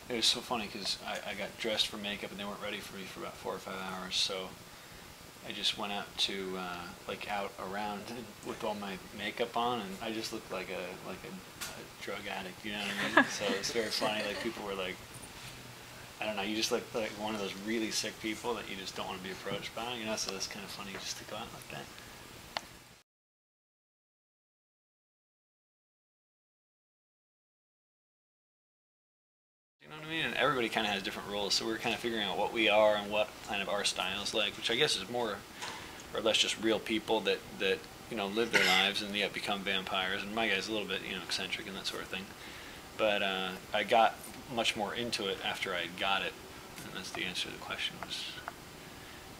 it was so funny because I got dressed for makeup and they weren't ready for me for about 4 or 5 hours. So I just went out to like out around with all my makeup on, and I just looked like a drug addict. You know what I mean? So it's very funny. Like people were like, I don't know, you just look like one of those really sick people that you just don't want to be approached by. You know, so it's kind of funny just to go out like that. You know what I mean? And everybody kind of has different roles, so we're kind of figuring out what we are and what kind of our style is like, which I guess is more or less just real people that you know, live their lives and yet become vampires. And my guy's a little bit, you know, eccentric and that sort of thing. But I got much more into it after I got it, and that's the answer to the question. Was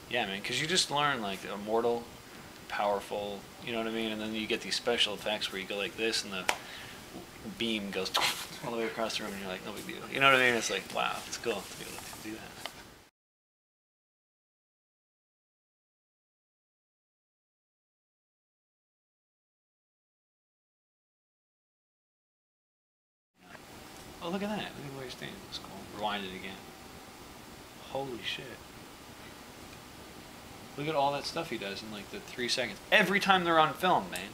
yeah, man, because you just learn like immortal, powerful, you know what I mean? And then you get these special effects where you go like this and the beam goes all the way across the room and you're like, no big deal. You know what I mean? It's like, wow, it's cool to be able to do that. Oh, look at that. Look at where you're standing. It's cool. Rewind it again. Holy shit. Look at all that stuff he does in like the 3 seconds. Every time they're on film, man.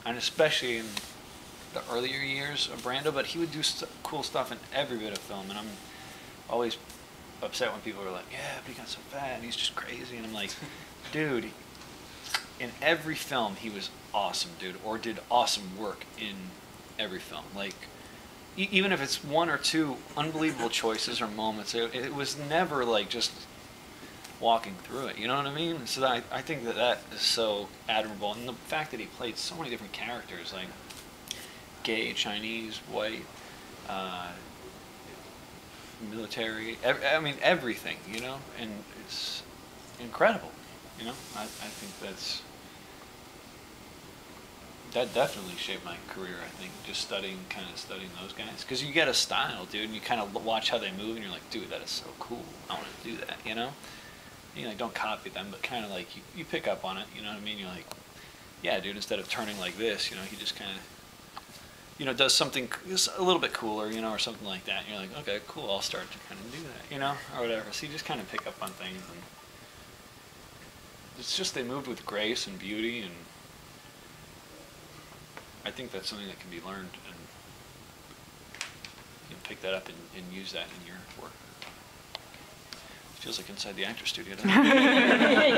And especially in the earlier years of Brando, but he would do cool stuff in every bit of film. And I'm always upset when people are like, yeah, but he got so fat and he's just crazy. And I'm like, dude, in every film he was awesome, dude, or did awesome work in every film. Like, even if it's 1 or 2 unbelievable choices or moments, it was never like just walking through it, you know what I mean? So I think that is so admirable. And the fact that he played so many different characters, like gay, Chinese, white, military, I mean everything, you know? And it's incredible, you know? I think that definitely shaped my career, I think, just studying those guys. Because you get a style, dude, and you kind of watch how they move, and you're like, dude, that is so cool. I want to do that, you know? You know, don't copy them, but kind of like, you pick up on it, you know what I mean? You're like, yeah, dude, instead of turning like this, you know, he just kind of, you know, does something a little bit cooler, you know, or something like that. And you're like, okay, cool, I'll start to kind of do that, you know, or whatever. So you just kind of pick up on things, and it's just they moved with grace and beauty, and I think that's something that can be learned, and you can pick that up and use that in your work. It feels like inside the actor studio, doesn't it?